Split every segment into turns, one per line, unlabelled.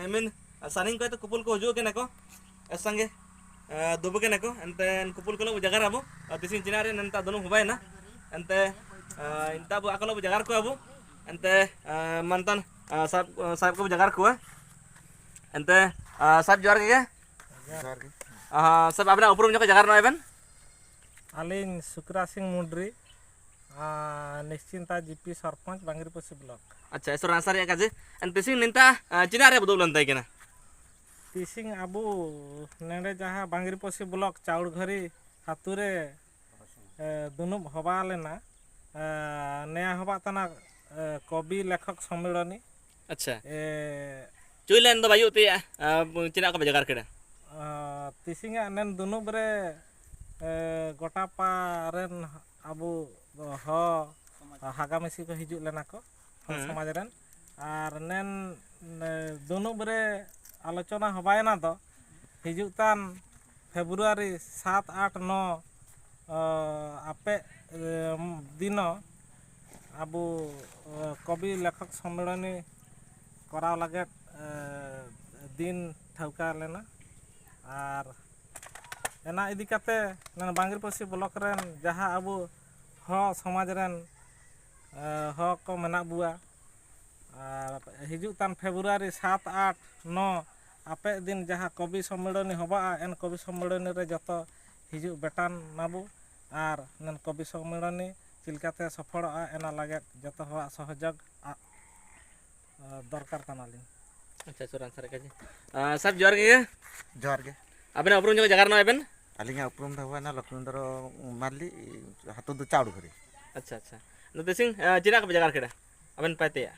Emin saning ko ito kupul ko jo kenako esange dubu kenako ente kupul ko lo jagar abu tisin cinare nenta dono hubay na ente inta bu akalo bu jagar ko abu ente mantan sab ko jagar ko ente sab jor ke sab abna uprum nyoko jagar no even
Alin Sukra Singh Mundri Nishchinta GP sarpanch Bangriposi block
अच्छा ऐसा answer है काजे and तिसिंग निंता चिनारे बदल लंताई केना
तिसिंग अबू नेडे जहाँ बांगीरपोशी block चाउर घरी हातुरे दुनुब हवा लेना नया हवा तना कवि लेखक सम्मेलनी
अच्छा चुइलेन दो बायु ते चिना का जगार केड़ा
तिसिंग नेन दुनुब रे गोटा पारेन अबू हो हागामेसी को हिजुग लेना को समाज रेन आर नेन दुनुब रे आलोचना हबायना दो हिजुग तान फेब्रुआरी 7, 8, 9 आपे दिनो अबू कवि लेखक सम्मेलनी कराव लगे दिन ठौका लेना आर एना इदी काते बांगीरपोशी ब्लॉक रेन जहाँ अबू हो समाज रेन हो को मेना बुआ हिजुग तान फेब्रुआरी 7, 8, 9 आपे दिन जहाँ कवि सम्मेलनी हबा एन कवि सम्मेलनी रे जतो हिजुग बेटान नाबू आर नन कवि सम्मेलनी चिलकाते सफल एना लगे जतो हवा सहयोग दरकार कनालिन
अच्छा सर आंसर काजे सब जोर के अबे उपरुम जो जगार न एबेन
अलिंगा उपरुम द हुआ ना लक्ष्मणदर मारली हातु दो चाउर घरी
अच्छा अच्छा न तिसिंग चिना का जगार केड़ा अबेन पाते या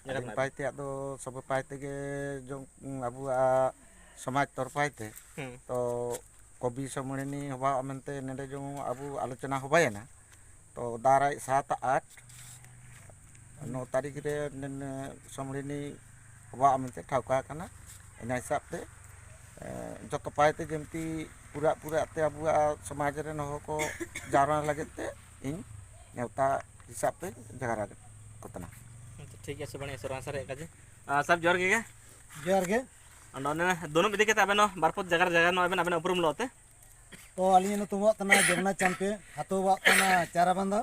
जगार पाते दो सब पाते के जो अबू समाज तौर पाते तो कवि सम्मेलनी हवा अमनते नेडे जो अबू आलोचना हबाय ना तो दाराय 7, 8, 9 तारीख रे सम्मेलनी हवा अमनते ठाउका कना एना हिसाब ते जत पाते जमती पूरा पूरा ते अबू समाज रे न को जारा लगे ते इन नेवता हिसाब ते जगारा कोतना
ठीक है सबने सर आंसर है काजे सब जोर के अंडने दोनों बिदे के तबे न बारपत जगार जगार न एबेन अबेन उपरुम लोते
तो अलिन तुम तना जगन्नाथ चंपे हाथो तना चारा बंदा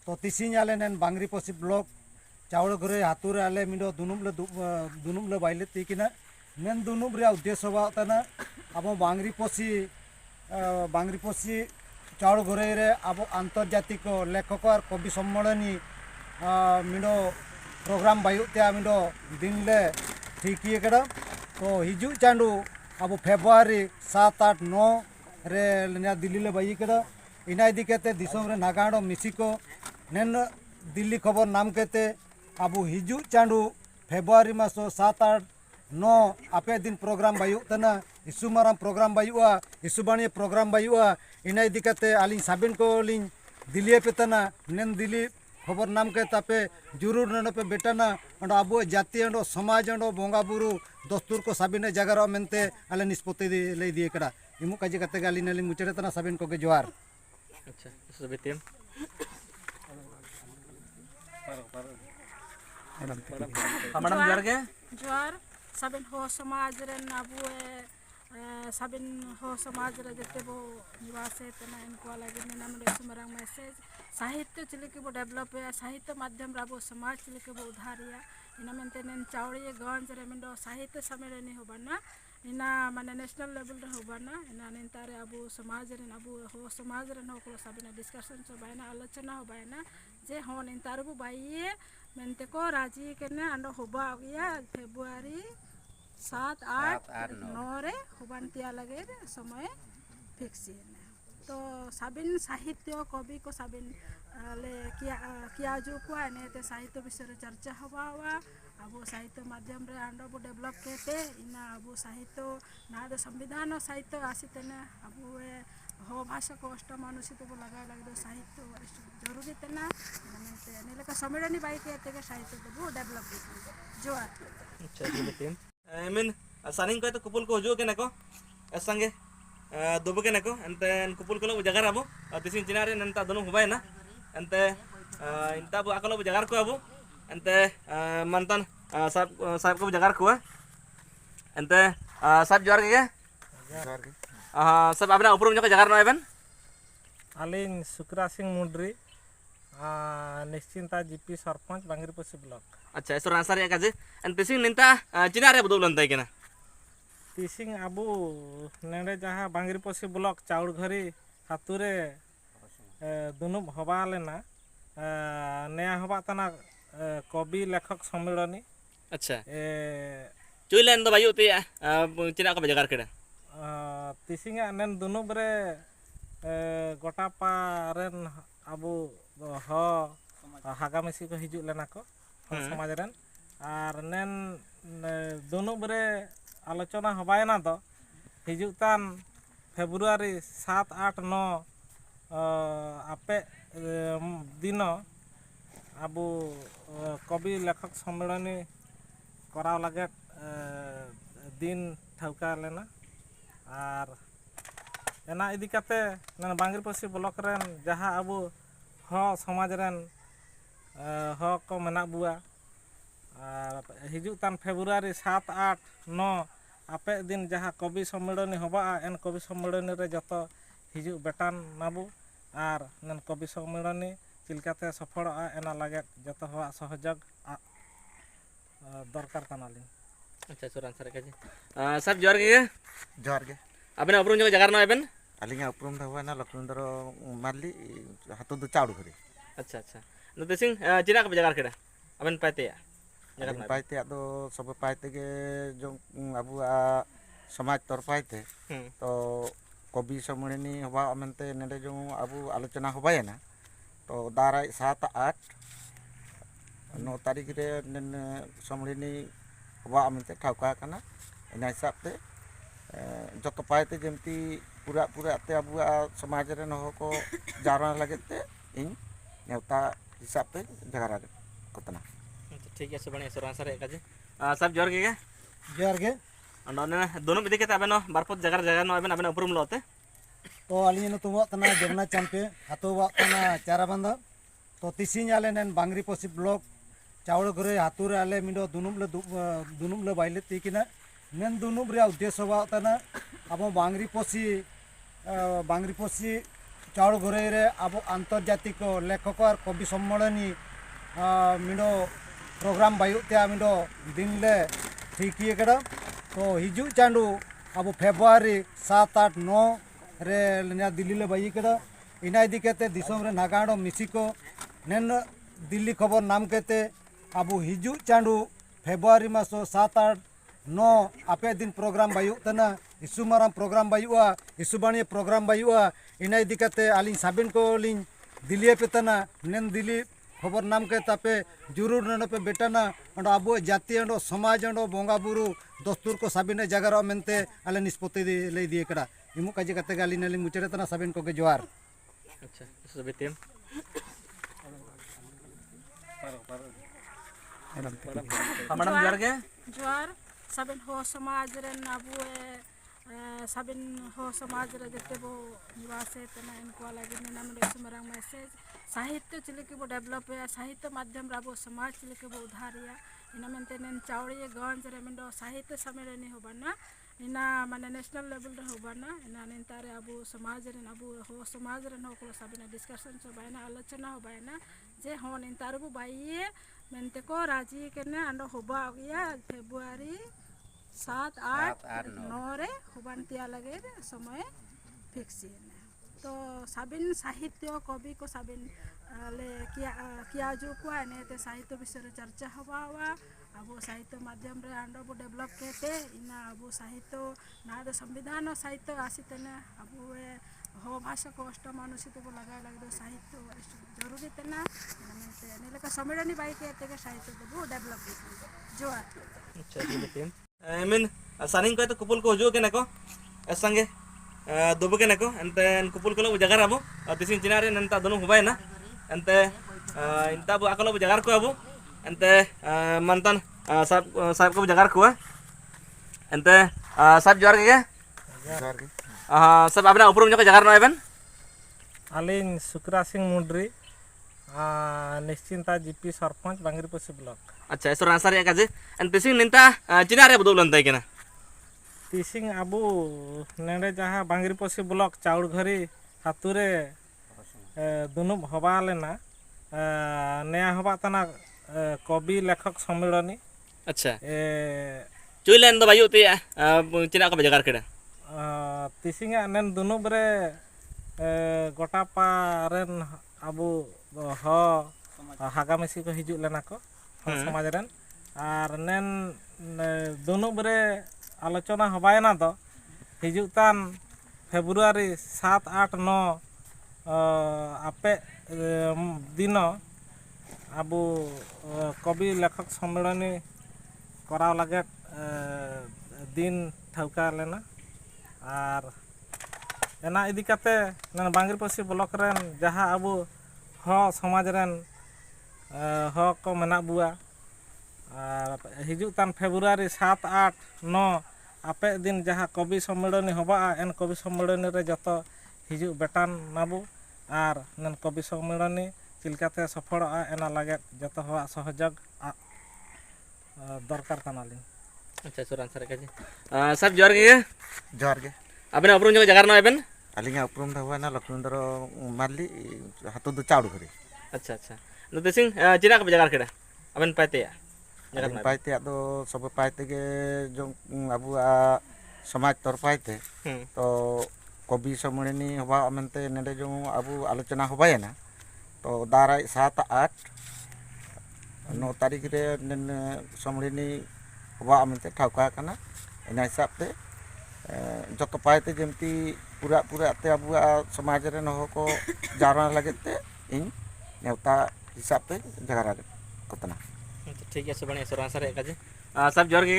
तो तिसिंग आले नेन बांगीरपोशी ब्लॉक चावल घरे हाथुरे आले मिडो दुनुमले बाइले तिकिना नेन दुनुब रे उद्देश्य बा तना अब बांगीरपोशी चावल घरे रे अब आंतर्जातिक लेखक और कवि सम्मेलनी मिडो प्रोग्राम बायुते मिडो दिनले ठीक कड़ा तो हिजू चांडू अब फेब्रुआरी 7, 8, 9 रे दिल्ली ले बाई कड़ा इना इदी केते दिसोम रे नागाड़ो मिसिको नेन दिल्ली खबर नाम केते अब हिजू चांडू फेब्रुआरी मासो 7, 8, 9 आपे दिन प्रोग्राम बायु तना इशु माराम प्रोग्राम बायुआ इशुबाणी प्रोग्राम बायुआ इना इदी केते आलिन साबिन को लिन दिल्ली पे तना नेन दिल्ली खबर नाम के तापे जरूर नन पे बेटाना अंडो अब जाति अंडो समाज अंडो बोंगा बुरु दस्तूर को साबिने जगार मेनते आले निष्पत्ति ले दिए कड़ा इमु काजे कते गाली नलिन मुचड़े तना साबिन को के जोहार
अच्छा सबे टीम मैडम
जोहार साबिन हो समाज रे अबू साबिन हो समाज रे जते बो निवास तना इनको लगे नाम रे सुमरंग मैसेज साहित्य चले के वो डेवलप है साहित्य माध्यम रे वो समाज चले के वो उधारिया इना मेंते नेन चावड़ी गंज रे मिंडो साहित्य सम्मेलन होबाना इना माने नेशनल लेवल रे होबाना इना नेंतारे अबू समाज रे अबू हो समाज रे नो को साबिना डिस्कशन सो बायना आलोचना होबायना जे हो नेंतारे बो बाइये मेंते को राजी केने अंडो होबा गया फेब्रुआरी 7, 8, 9 रे होबानतिया लगे समय फिक्स तो साबिन साहित्य कवि को साबिन ले किया जो कुआ ने ते साहित्य विषय चर्चा हवा अब साहित्य माध्यम रे अंडो बो डेवलप केते इना अब साहित्य ना संविधान साहित्य आसीते ना अब हो भाषा को अष्ट मानुषित को लगा लगे साहित्य जरूरी तना ने लेका सम्मेलनी बाई के साहित्य को डेवलप जो
अच्छा team I mean saning ko ito kupul ko jo kenako esange dubu kenako ente kupul ko lo jagar abu tisin cinare nenta dono hubay na ente inta bu akalo jagar ko abu ente mantan sahib ko jagar ko ente sab juar ge
जोहार गे
sab abna uprum joko jagar no eben
आलिन सुकरा Singh मुंड्री निश्चिंता GP sarpanch बांगरीपोसी block
अच्छा eso ransar ya kaje en tising ninta cina re bodol lantai kena
तीसिंग आबू नेड़े जहाँ बांगरीपोसी block चाउड़ घरी हातुरे दुनुब हवा लेना नया हवा तना कवि लेखक सम्मेलनी
अच्छा चुइलन do bayu ti cina ko jagar kena
तीसिंग नेन दुनुब रे गोटापा रेन आबू हो हागामिसी को हिजुग लेना को समाज रेन आर नेन दुनुब रे आलोचना हबायना दो हिजुगतान फेब्रुआरी 7, 8, 9 आपे दिन आबू कवि लेखक सम्मेलनी कराव लगे दिन ठौका लेना आर एना इदी काते बांगरीपोसी ब्लॉक रेन जहाँ आबू हो समाज रेन हो को मेना बुआ हिजुगतान फेब्रुआरी 7, 8, 9 आपे दिन जहाँ कवि सम्मेलनी हबा एन कवि सम्मेलनी रे जतो हिजुग बेटान नाबू आर नेन कवि सम्मेलनी चिलकाते सफल एना लगे जतो हवा सहयोग दरकार कानालिन
अच्छा eso ransar kaje sab juar ge
जोहार गे
abna uprum joko jagar no eben
अलिंगा उपरुम दा हुआ ना लक्ष्मणदर मारली हाथो दो चाउड़ घरे
अच्छा अच्छा no tising cina ko jagar kena aben paite ya jagar no
पाइते आदो सब पाइते के जो अबू समाज तौर पाइते तो कवि सम्मेलनी हवा मेनते नेडे जो अबू आलोचना हबाय ना तो दाराय 7, 8, 9 तारीख रे नेन सम्मेलनी हवा मेनते ठावका कना इना हिसाब ते जतो पाइते जेमती पूरा पूरा ते अबू समाज रे न को जारना लगे ते इन नेवता हिसाब ते जगरा कोतना
ठीक है sebani eso ransar ya kaje sab juar ge
जोहार गे
ando ne dono bidi kete abeno barpot jagar jagar no eben abena uprum lote
तो अली तुम जमुना चंपे हाथो चारा बांधा तो तीसिंग आले नेन बांगरीपोसी ब्लॉक चावड़ घरे हाथुरे आले मिडो दुनुमले बाइले तीकिना नेन दुनुब रे उद्देश्य वातना अब बांगरीपोसी चावड़ घरे रे अब आंतर्जातिक लेखक और कवि सम्मेलनी मिडो प्रोग्राम बायुते मिडो दिन ले ठीक तो हिजू चांडू अब फेब्रुआरी 7, 8, 9 रे दिल्ली ले बाई कड़ा इना इदी कहते दिसोम रे नागाड़ो मिसिको नेन दिल्ली खबर नाम कहते अब हिजू चांडू फेब्रुआरी मासो 7, 8, 9 आपे दिन प्रोग्राम बायु तना इशु माराम प्रोग्राम बायुआ इशु बाणी प्रोग्राम बायुआ इना इदी कहते आलिन साबिन को लिन दिल्ली पे तना नेन दिल्ली खबर नाम कहते पे जरूर नन पे बेटाना अंडो अब जाति अंडो समाज अंडो बोंगा बुरु दस्तूर को साबिन जगार मेनते आले निष्पत्ति ले दिए कड़ा इमु काजे कते गाली नली मुचरे तना साबिन को के जोहार
अच्छा eso betim madam juar ge
जुआर साबिन हो समाज रेन आबू साबिन हो समाज रे जते बो निवासे तना इनको लगे ने नाम सुमरंग मैसेज साहित्य चिलके बो डेवलप है साहित्य माध्यम राबो समाज चिलके बो उधारिया इना मेंते नेन चावड़ी गंज रे मिंडो साहित्य सम्मेलनी होबाना इना माने नेशनल लेवल रे होबाना इना नेंतारे आबू समाज रे आबू हो समाज रे नो को साबिन डिस्कशन सो बायना आलोचना हो बायना जे हो नेंतारे बो बाइए मेंते को राजी केने अंडो होबा गया फेब्रुआरी 7, 8, 9 रे होबानतिया लगे समय फिक्स तो साबिन साहित्य कवि को साबिन ले किया जो को ने ते साहित्य विषय चर्चा हवा अब साहित्य माध्यम रे अंडो बो डेवलप केते इना अब साहित्य ना संविधान साहित्य आसीतने अब हो भाषा को अष्ट मानुषित को लगा लगे साहित्य जरूरी तना ने लेका सम्मेलनी बाई के साहित्य बो डेवलप जो
अच्छा betim I saning ko to kupul ko jo kena ko sange dobo kena ko ente kupul ko lo jagar abu tisin cinare nenta dono hubay na ente inta bu akalo bu jagar ko abu ente mantan sab ko jagar ko ente sab juar ge
जोहार गे
sab abna uprum joko jagar no eben
आलिन सुकरा Singh मुंड्री निश्चिंता GP sarpanch बांगरीपोसी block
अच्छा eso ransar ya kaje en tising ninta cinare bodol lantai kena
तिसिंग आबू नेड़े जहाँ बांगरीपोसी block चाउड़घरी हातुरे दुनुब हवा लेना नया हवा तना कवि लेखक सम्मेलनी
अच्छा चुइलेन दो बायु ते चिना को जगार केड़ा
तिसिंग नेन दुनुब रे गोटापा रेन आबू हो हागामेसी को हिजुग लेना को समाज रेन और नेन दुनुब रे आलोचना हबायना दो हिजुग तान फेब्रुआरी 7, 8, 9 आपे दिन आबू कवि लेखक सम्मेलनी कराव लगे दिन ठौका लेना और एना इदी काते बांगरीपोसी ब्लॉक रेन जहाँ आबू हो समाज रेन हो को मेना बुआ और हिजुग तान फेब्रुआरी 7, 8, 9 आपे दिन जहाँ कवि सम्मेलनी हबा एन कवि सम्मेलनी रे जतो हिजुग बेटान नाबू और नन कवि सम्मेलनी चिलकाते सफल एना लगे जतो हवा सहयोग दरकार कनालिन
अच्छा सुरान सर काजी सब जोर के
जोहार गे
अबेन अपरुम जो जगार ना अबेन
अलिंगा उपरुम दा हुआ ना लक्ष्मणदर मारली हातु दो चाउड़घरी
अच्छा अच्छा नो तिसिंग चिना को जगार केड़ा अबेन पाते या जगार ना
पाइते दो सब पाइते के जो आबू समाज तरफाइते तो कवि सम्मेलनी हवा मेनते नेडे जो आबू आलोचना हबायना तो दाराय 7, 8, 9 तारीख रे सम्मेलनी हवा मेनते ठाउका कना एना हिसाब ते जतो पाइते जेमती पूरा पूरा ते आबू समाज रे हो को जारा लगते इन नेवता हिसाब ते जगारा कतना
ठीक है सुबह सुरान सर काजी सब जोर के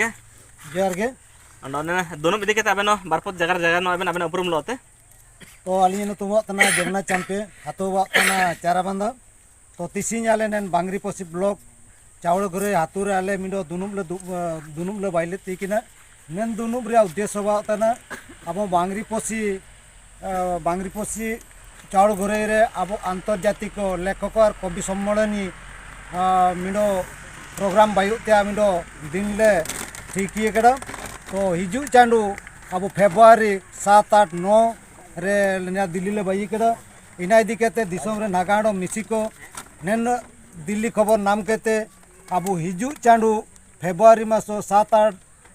जोहार गे
दोनों विधि के अबेन बारपत जगार जगार नो अबेन उपरुम लोते
तो अली तुम जगन्नाथ चांपे हाथो चाराबांधा तो तिसिंग आले नेन बांगरीपोसी ब्लॉक चाउड़घरे हाथुरे आले मिडो दुनुब ले बाइले तीकिना नेन दुनुब रे उद्देश्य तना अब बांगरीपोसी चाउड़घरे रे अब आंतर्जातिक लेखक और कवि सम्मेलनी मिडो प्रोग्राम बायुते मिडो दिन ले ठीक कड़ा तो हिजू चांडू अब फेब्रुआरी 7, 8, 9 रे दिल्ली ले बाई कड़ा इना इदी केते दिसोम रे नागाड़ो मिसिको नेन दिल्ली खबर नाम केते अब हिजू चांडू फेब्रुआरी मासो 7, 8,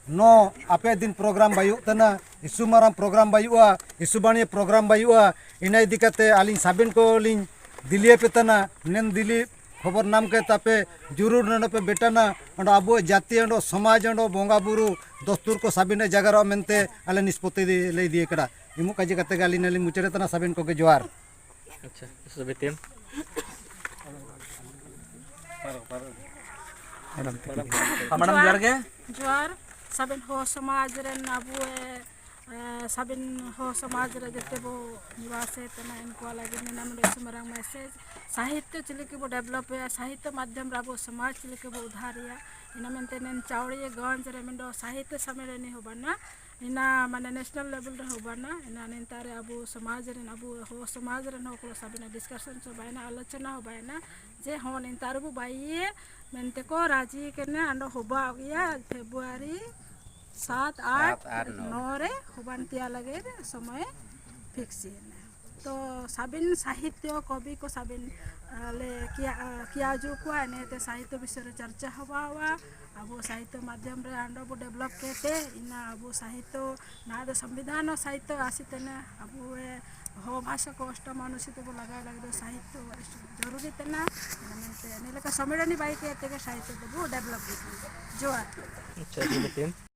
9 आपे दिन प्रोग्राम बायु तना इशु माराम प्रोग्राम बायुआ इशुबाणी प्रोग्राम बायुआ इना इदी केते आलिन साबिन को लिन दिल्ली पे तना नेन दिल्ली खबर नाम के तापे जरूर नोडे पे बेटाना अंडो अब जाति अंडो समाज अंडो बोंगा बुरु दस्तूर को साबिने जगार मेनते आले निष्पत्ति ले दिए कड़ा इमु काजी कते गाली नली मुचड़े तना साबिन को के जोहार
अच्छा सुबह टीम मैडम जोर के
जोहार साबिन हो समाज रेन आबू साबिन हो समाज रे जते बो निवास तना इनको लगे नेना मंडे सुमरंग मैसेज साहित्य चिले के बो डेवलप है साहित्य माध्यम रे आबो समाज चिले के बो उधारिया इना मेनते नेन चावड़िए गंज रे मिंडो साहित्य सम्मेलनी होबाना इना माने नेशनल लेवल रे होबाना इना नेनतारे आबो समाज रे आबो हो समाज रे नो को साबिना डिस्कशन सो बायना आलोचना हो बायना जे हो नेनतारे बो बाइए मेनते को राजी केने अंडो होबा गया फेब्रुआरी 7, 8, 9 रे होबानतिया लगे समय फिक्स तो साबिन साहित्य कवि को साबिन ले किया जो को ने साहित्य विषय चर्चा हवा अब साहित्य माध्यम रे अंडो बो डेवलप केते इना अब साहित्य ना संविधान साहित्य आसीते ना अब हो भाषा को अष्ट मानुषित बो लगा लगे साहित्य जरूरी तना ने लेका सम्मेलनी बाई के साहित्य बो डेवलप जोहार
अच्छा